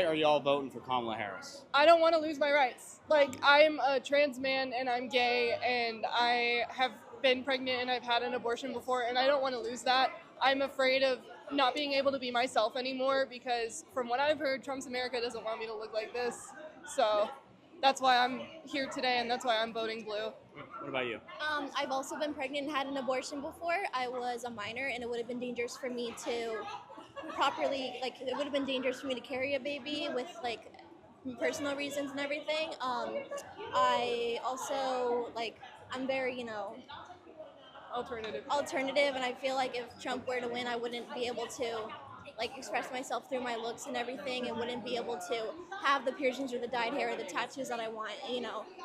are y'all voting for Kamala Harris? I don't want to lose my rights. Like, I'm a trans man and I'm gay and I have been pregnant and I've had an abortion before and I don't want to lose that. I'm afraid of not being able to be myself anymore because from what I've heard, Trump's America doesn't want me to look like this. So that's why I'm here today and that's why I'm voting blue. What about you? I've also been pregnant and had an abortion before. I was a minor and it would have been dangerous for me to properly, like, it would have been dangerous for me to carry a baby with, like, personal reasons and everything. I also, like, I'm very, alternative, and I feel like if Trump were to win, I wouldn't be able to, like, express myself through my looks and everything, and wouldn't be able to have the piercings or the dyed hair or the tattoos that I want.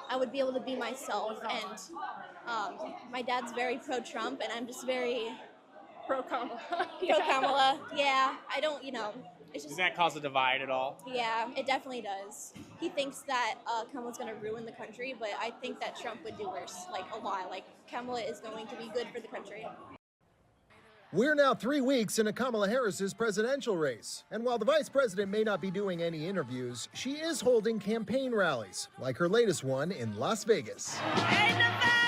I would be able to be myself, and my dad's very pro-Trump, and I'm just very Pro-Kamala. pro-Kamala. Yeah, I don't, it's Does just, that cause a divide at all? yeah, it definitely does. He thinks that Kamala's going to ruin the country, but I think that Trump would do worse, like, a lot. Like, Kamala is going to be good for the country. We're now 3 weeks into Kamala Harris's presidential race. And while the vice president may not be doing any interviews, she is holding campaign rallies, like her latest one in Las Vegas. Hey, Nevada!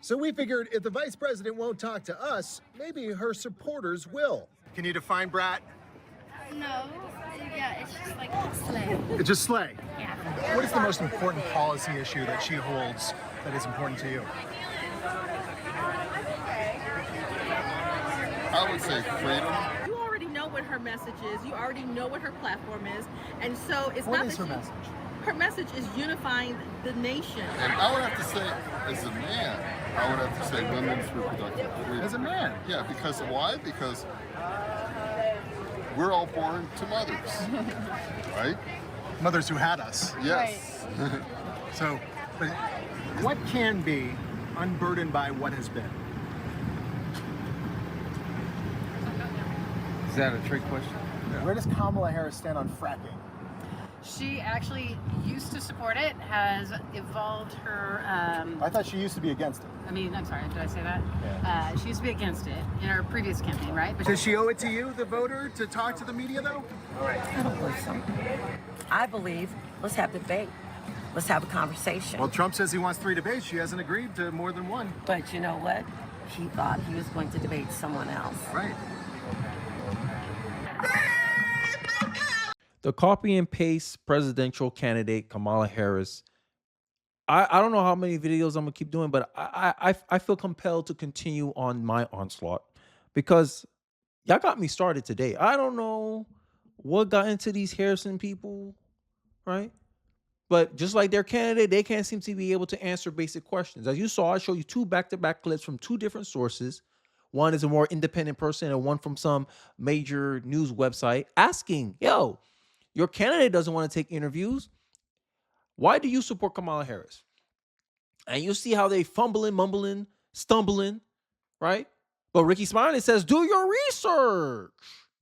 So we figured if the vice president won't talk to us, maybe her supporters will. Can you define brat? No. Yeah, it's just like slay. It's just slay. Yeah. What is the most important policy issue that she holds that is important to you? I would say freedom. You already know what her message is. You already know what her platform is. And so it's What not is that her message? Her message is unifying the nation. And I would have to say, as a man, I would have to say women's reproductive freedom. As a man? Yeah, because why? Because we're all born to mothers, right? Mothers who had us. Yes. So, but what can be unburdened by what has been? Is that a trick question? Where does Kamala Harris stand on fracking? She actually used to support it, has evolved her... I thought she used to be against it. I'm sorry, did I say that? Yeah. She used to be against it in her previous campaign, right? But Does she owe it to you, the voter, to talk to the media, though? I don't believe so. I believe, let's have debate. Let's have a conversation. Well, Trump says he wants 3 debates. She hasn't agreed to more than 1. But you know what? He thought he was going to debate someone else. Right. The copy and paste presidential candidate Kamala Harris. I don't know how many videos I'm gonna keep doing, but I feel compelled to continue on my onslaught because y'all got me started today. I don't know what got into these Harrison people, right? But just like their candidate, they can't seem to be able to answer basic questions. As you saw, I showed you 2 back-to-back clips from 2 different sources. One is a more independent person and one from some major news website asking, yo, your candidate doesn't want to take interviews. Why do you support Kamala Harris? And you see how they fumbling, mumbling, stumbling, right? But Ricky Smiley says, do your research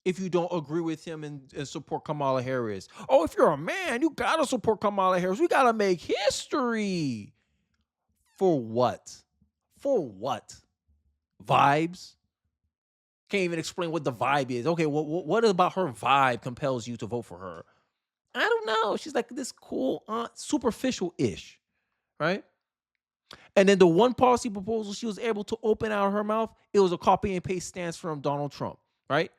if you don't agree with him and support Kamala Harris. Oh, if you're a man, you got to support Kamala Harris. We got to make history. For what? For what? Vibes? Can't even explain what the vibe is. Okay, what about her vibe compels you to vote for her? I don't know. She's like this cool, superficial-ish, right? And then the one policy proposal she was able to open out of her mouth, it was a copy and paste stance from Donald Trump, right?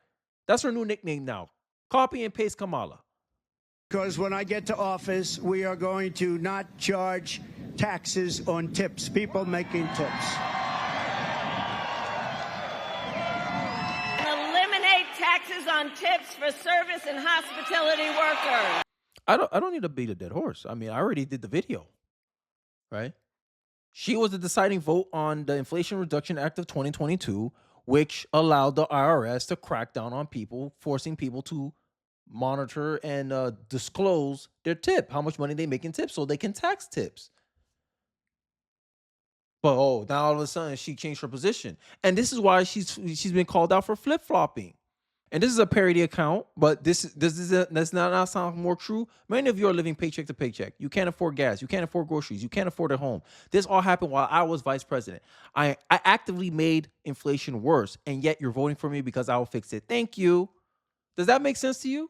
That's her new nickname now. Copy and paste Kamala. Because when I get to office, we are going to not charge taxes on tips, people making tips. Taxes on tips for service and hospitality workers. I don't need to beat a dead horse. I mean, I already did the video, right? She was the deciding vote on the Inflation Reduction Act of 2022, which allowed the IRS to crack down on people, forcing people to monitor and disclose their tip, how much money they make in tips, so they can tax tips. But now all of a sudden she changed her position, and this is why she's been called out for flip-flopping. And this is a parody account, but does not sound more true. Many of you are living paycheck to paycheck. You can't afford gas. You can't afford groceries. You can't afford a home. This all happened while I was vice president. I actively made inflation worse, and yet you're voting for me because I will fix it. Thank you. Does that make sense to you?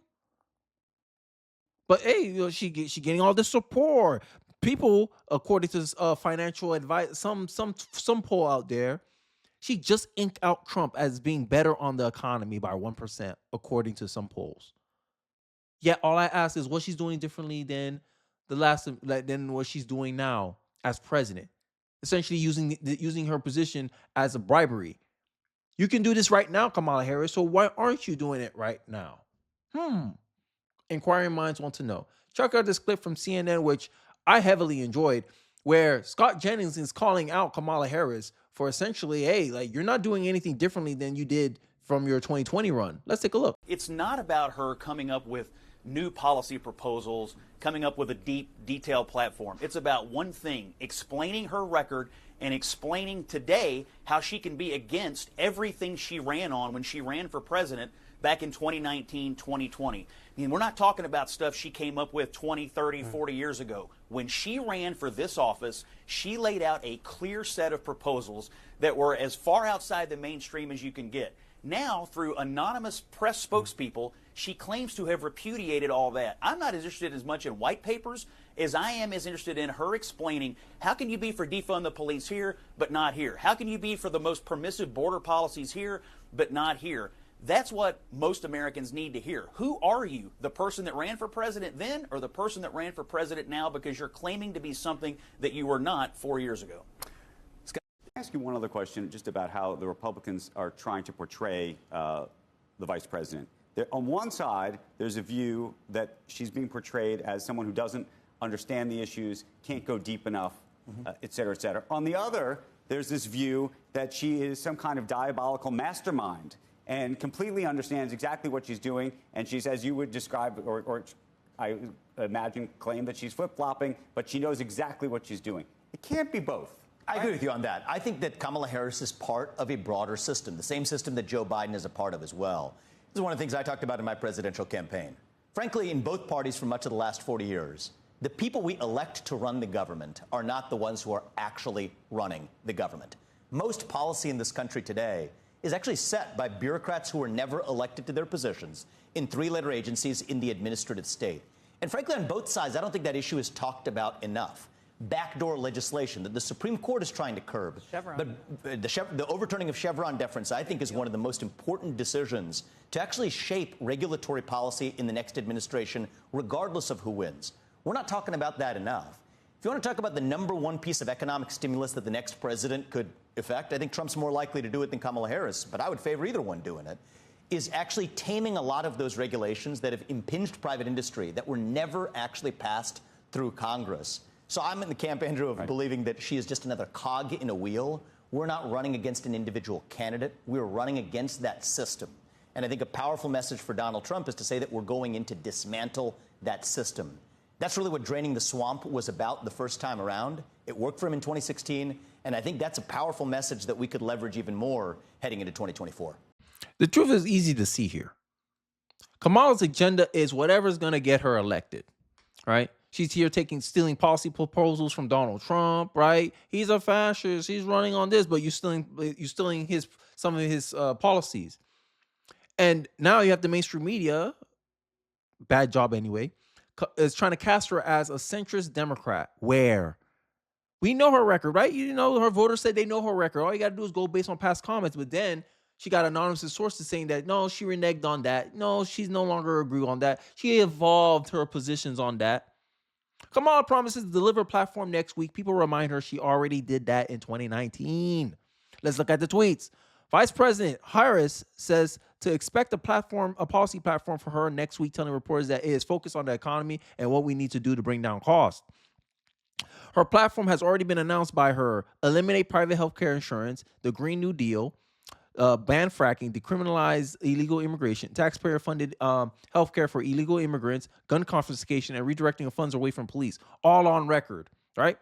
But hey, she getting all this support. People, according to financial advice, some poll out there, she just inked out Trump as being better on the economy by 1%, according to some polls. Yet all I ask is what she's doing differently than than what she's doing now as president. Essentially using her position as a bribery. You can do this right now, Kamala Harris. So why aren't you doing it right now? Inquiring minds want to know. Check out this clip from CNN, which I heavily enjoyed, where Scott Jennings is calling out Kamala Harris for essentially, hey, like you're not doing anything differently than you did from your 2020 run. Let's take a look. It's not about her coming up with new policy proposals, coming up with a deep, detailed platform. It's about one thing, explaining her record and explaining today how she can be against everything she ran on when she ran for president back in 2019, 2020. I mean, we're not talking about stuff she came up with 20, 30, 40 years ago. When she ran for this office, she laid out a clear set of proposals that were as far outside the mainstream as you can get. Now, through anonymous press spokespeople, she claims to have repudiated all that. I'm not as interested as much in white papers as I am as interested in her explaining how can you be for defund the police here, but not here? How can you be for the most permissive border policies here, but not here? That's what most Americans need to hear. Who are you? The person that ran for president then or the person that ran for president now because you're claiming to be something that you were not 4 years ago? Ask you one other question just about how the Republicans are trying to portray the vice president. On one side, there's a view that she's being portrayed as someone who doesn't understand the issues, can't go deep enough, et cetera, et cetera. On the other, there's this view that she is some kind of diabolical mastermind and completely understands exactly what she's doing. And she's, as you would describe, or I imagine, claim that she's flip-flopping, but she knows exactly what she's doing. It can't be both. I agree with you on that. I think that Kamala Harris is part of a broader system, the same system that Joe Biden is a part of as well. This is one of the things I talked about in my presidential campaign. Frankly, in both parties for much of the last 40 years, the people we elect to run the government are not the ones who are actually running the government. Most policy in this country today is actually set by bureaucrats who were never elected to their positions in three-letter agencies in the administrative state. And frankly, on both sides, I don't think that issue is talked about enough. Backdoor legislation that the Supreme Court is trying to curb. Chevron. But the overturning of Chevron deference, I think, is one of the most important decisions to actually shape regulatory policy in the next administration, regardless of who wins. We're not talking about that enough. If you want to talk about the number one piece of economic stimulus that the next president could effect, I think Trump's more likely to do it than Kamala Harris, but I would favor either one doing it, is actually taming a lot of those regulations that have impinged private industry that were never actually passed through Congress. So I'm in the camp, Andrew, of believing that she is just another cog in a wheel. We're not running against an individual candidate. We're running against that system. And I think a powerful message for Donald Trump is to say that we're going in to dismantle that system. That's really what Draining the Swamp was about the first time around. It worked for him in 2016, and I think that's a powerful message that we could leverage even more heading into 2024. The truth is easy to see here. Kamala's agenda is whatever's going to get her elected, right? She's here stealing policy proposals from Donald Trump, right? He's a fascist. He's running on this, but you're stealing some of his policies. And now you have the mainstream media, bad job anyway, is trying to cast her as a centrist Democrat. Where we know her record, right? You know, her voters said they know her record. All you got to do is go based on past comments. But then she got anonymous sources saying that, no, she reneged on that. No, she's no longer agree on that. She evolved her positions on that. Kamala promises to deliver a platform next week. People remind her she already did that in 2019. Let's look at the tweets. Vice President Harris says to expect a policy platform for her next week, telling reporters that it is focused on the economy and what we need to do to bring down costs. Her platform has already been announced by her: eliminate private health care insurance, the Green New Deal, ban fracking, decriminalize illegal immigration, taxpayer-funded healthcare for illegal immigrants, gun confiscation, and redirecting of funds away from police. All on record, right?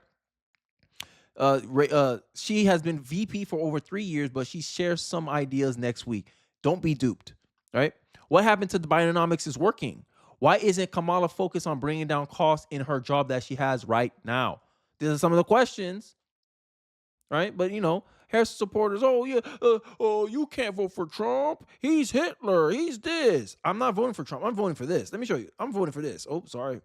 She has been VP for over 3 years, but she shares some ideas next week. Don't be duped, right? What happened to the Bidenomics is working. Why isn't Kamala focused on bringing down costs in her job that she has right now? These are some of the questions, right? But, you know, Harris supporters, oh yeah, oh you can't vote for Trump. He's Hitler. He's this. I'm not voting for Trump. I'm voting for this. Let me show you. I'm voting for this. Oh, sorry.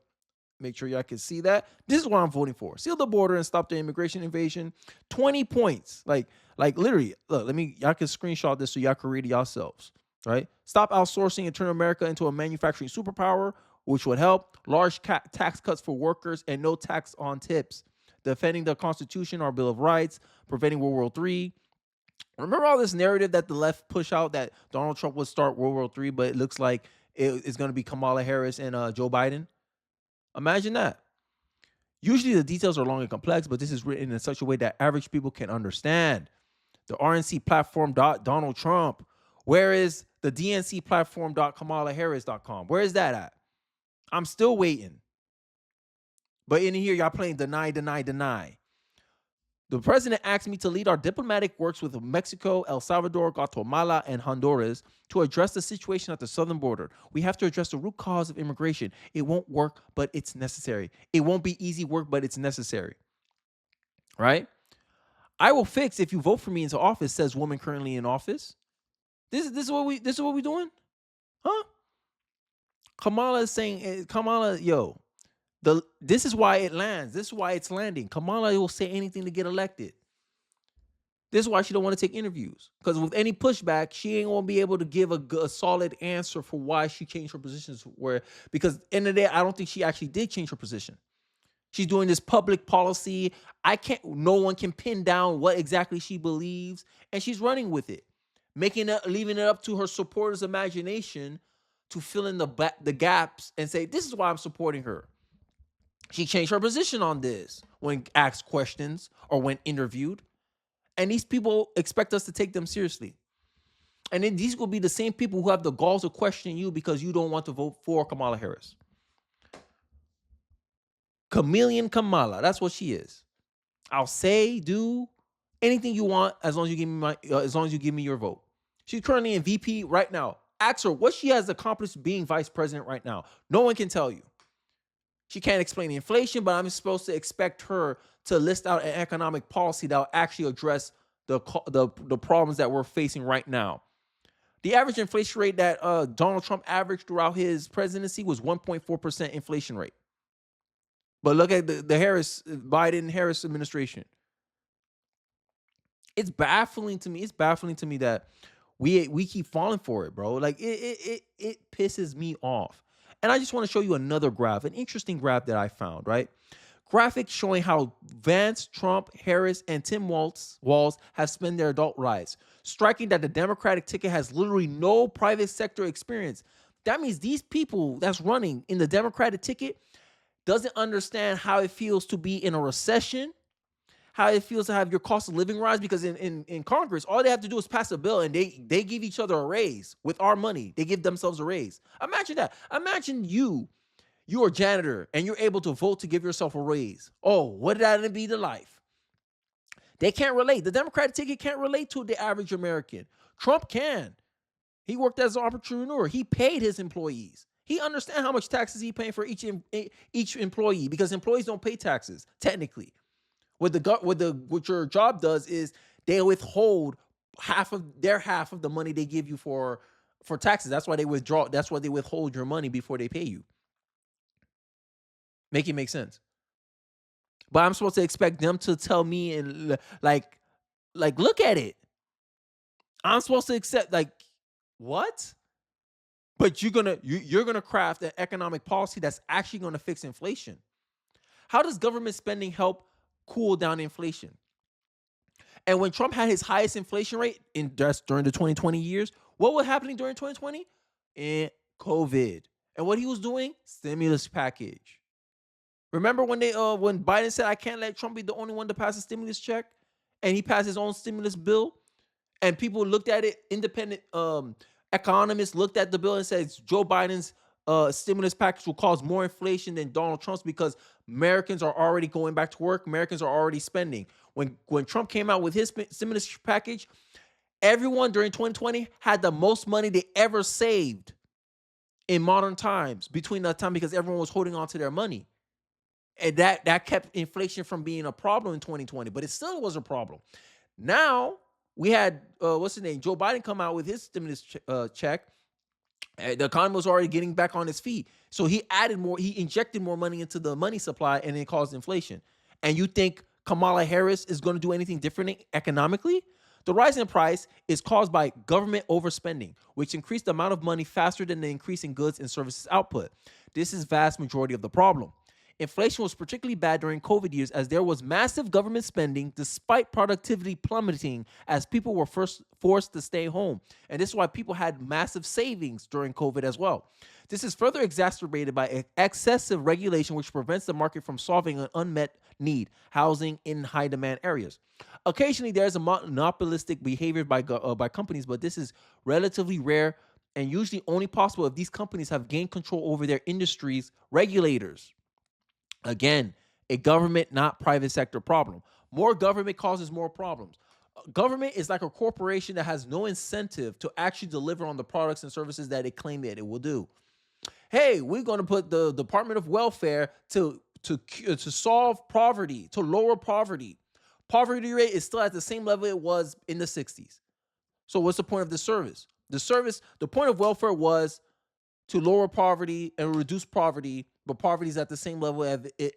Make sure y'all can see that. This is what I'm voting for. Seal the border and stop the immigration invasion. 20 points. Like literally, look, y'all can screenshot this so y'all can read it yourselves. Right? Stop outsourcing and turn America into a manufacturing superpower, which would help. Large tax cuts for workers and no tax on tips. Defending the Constitution, our Bill of Rights, preventing World War III. Remember all this narrative that the left push out that Donald Trump would start World War III, but it looks like it's going to be Kamala Harris and Joe Biden? Imagine that. Usually the details are long and complex, but this is written in such a way that average people can understand. The RNC platform Donald Trump. Where is the DNC platform .kamalaharris.com? Where is that at? I'm still waiting. But in here, y'all playing deny, deny, deny. The president asked me to lead our diplomatic works with Mexico, El Salvador, Guatemala, and Honduras to address the situation at the southern border. We have to address the root cause of immigration. It won't work, but it's necessary. It won't be easy work, but it's necessary. Right? I will fix if you vote for me into office, says woman currently in office. This is what we doing? Huh? Kamala is saying, Kamala, yo, this is why it lands. This is why it's landing. Kamala will say anything to get elected. This is why she don't want to take interviews. Because with any pushback, she ain't going to be able to give a solid answer for why she changed her positions. Because end of the day, I don't think she actually did change her position. She's doing this public policy. No one can pin down what exactly she believes. And she's running with it. Leaving it up to her supporters' imagination to fill in the gaps and say, this is why I'm supporting her. She changed her position on this when asked questions or when interviewed. And these people expect us to take them seriously. And then these will be the same people who have the gall to question you because you don't want to vote for Kamala Harris. Chameleon Kamala, that's what she is. I'll say, do anything you want as long as you give me your vote. She's currently in VP right now. Ask her what she has accomplished being vice president right now. No one can tell you. She can't explain the inflation, but I'm supposed to expect her to list out an economic policy that will actually address the problems that we're facing right now. The average inflation rate that Donald Trump averaged throughout his presidency was 1.4% inflation rate. But look at the Biden-Harris administration. It's baffling to me. It's baffling to me that we keep falling for it, bro. Like it pisses me off. And I just want to show you another graph, an interesting graph that I found, right? Graphics showing how Vance, Trump, Harris, and Tim Walz have spent their adult lives. Striking that the Democratic ticket has literally no private sector experience. That means these people that's running in the Democratic ticket doesn't understand how it feels to be in a recession, how it feels to have your cost of living rise, because in Congress, all they have to do is pass a bill and they give each other a raise with our money. They give themselves a raise. Imagine that. Imagine you're a janitor and you're able to vote to give yourself a raise. Oh, what did that be to life? They can't relate. The Democratic ticket can't relate to the average American. Trump can. He worked as an entrepreneur. He paid his employees. He understands how much taxes he's paying for each employee, because employees don't pay taxes, technically. What your job does is they withhold half of the money they give you for taxes. That's why they withdraw. That's why they withhold your money before they pay you. Make it make sense. But I'm supposed to expect them to tell me and like look at it. I'm supposed to accept what? But you're gonna craft an economic policy that's actually gonna fix inflation. How does government spending help cool down inflation? And when Trump had his highest inflation rate during the 2020 years, what was happening during 2020? COVID. And what he was doing? Stimulus package. Remember when when Biden said, I can't let Trump be the only one to pass a stimulus check? And he passed his own stimulus bill? And people looked at it, independent economists looked at the bill and said Joe Biden's stimulus package will cause more inflation than Donald Trump's because Americans are already going back to work. Americans are already spending. When Trump came out with his stimulus package, everyone during 2020 had the most money they ever saved in modern times between that time, because everyone was holding on to their money. And that kept inflation from being a problem in 2020, but it still was a problem. Now we had what's his name, Joe Biden, come out with his stimulus check. The economy was already getting back on its feet, so he added more. He injected more money into the money supply, and it caused inflation. And you think Kamala Harris is going to do anything different economically? The rise in price is caused by government overspending, which increased the amount of money faster than the increase in goods and services output. This is vast majority of the problem. Inflation was particularly bad during COVID years as there was massive government spending despite productivity plummeting as people were first forced to stay home. And this is why people had massive savings during COVID as well. This is further exacerbated by excessive regulation, which prevents the market from solving an unmet need, housing in high demand areas. Occasionally, there's a monopolistic behavior by companies, but this is relatively rare and usually only possible if these companies have gained control over their industries' regulators. Again, a government, not private sector problem. More government causes more problems. Government is like a corporation that has no incentive to actually deliver on the products and services that it claimed that it will do. Hey, we're going to put the Department of Welfare to solve poverty, to lower poverty. Poverty rate is still at the same level it was in the 60s. So what's the point of the service? The point of welfare was to lower poverty and reduce poverty, but poverty is at the same level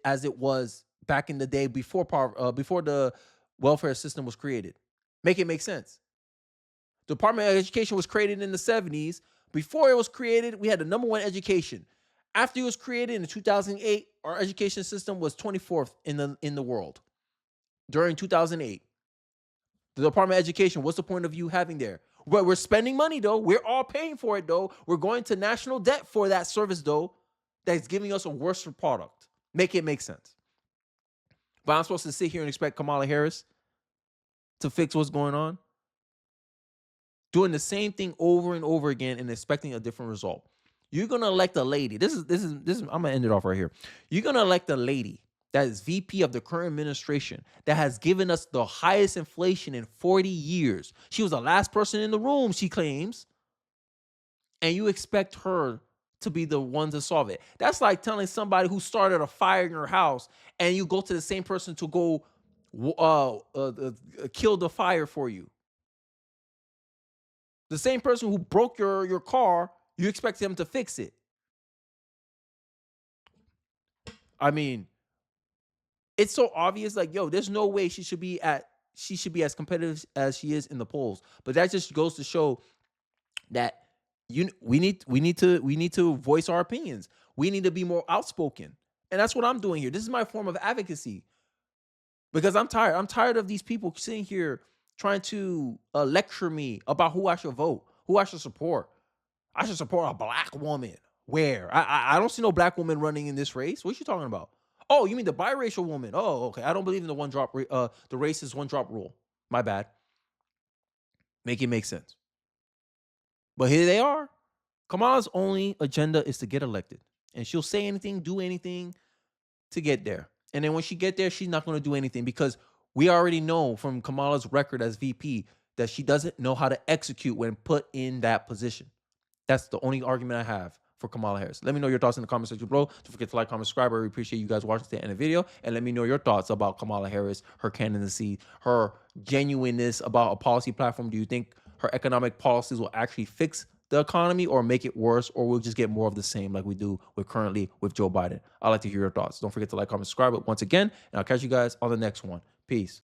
as it was back in the day before the welfare system was created. Make it make sense. The Department of Education was created in the 70s. Before it was created, we had the number one education. After it was created in 2008, our education system was 24th in the world. During 2008, the Department of Education, what's the point of you having there? But we're spending money, though. We're all paying for it, though. We're going to national debt for that service, though, that's giving us a worse product. Make it make sense. But I'm supposed to sit here and expect Kamala Harris to fix what's going on? Doing the same thing over and over again and expecting a different result. You're going to elect a lady. This is I'm going to end it off right here. You're going to elect a lady that is VP of the current administration that has given us the highest inflation in 40 years. She was the last person in the room, she claims. And you expect her to be the one to solve it. That's like telling somebody who started a fire in your house and you go to the same person to go kill the fire for you. The same person who broke your car, you expect them to fix it. I mean, it's so obvious, like, yo, there's no way she should be as competitive as she is in the polls. But that just goes to show that we need to voice our opinions. We need to be more outspoken. And that's what I'm doing here. This is my form of advocacy. Because I'm tired. I'm tired of these people sitting here trying to lecture me about who I should vote, who I should support. I should support a black woman. Where? I don't see no black woman running in this race. What are you talking about? Oh, you mean the biracial woman? Oh, okay. I don't believe in the the racist one drop rule. My bad. Make it make sense. But here they are. Kamala's only agenda is to get elected. And she'll say anything, do anything to get there. And then when she get there, she's not going to do anything because we already know from Kamala's record as VP that she doesn't know how to execute when put in that position. That's the only argument I have for Kamala Harris. Let me know your thoughts in the comment section below. Don't forget to like, comment, subscribe. I really appreciate you guys watching to the end of the video. And let me know your thoughts about Kamala Harris, her candidacy, her genuineness about a policy platform. Do you think her economic policies will actually fix the economy or make it worse, or we'll just get more of the same like we do currently with Joe Biden? I'd like to hear your thoughts. Don't forget to like, comment, subscribe once again, and I'll catch you guys on the next one. Peace.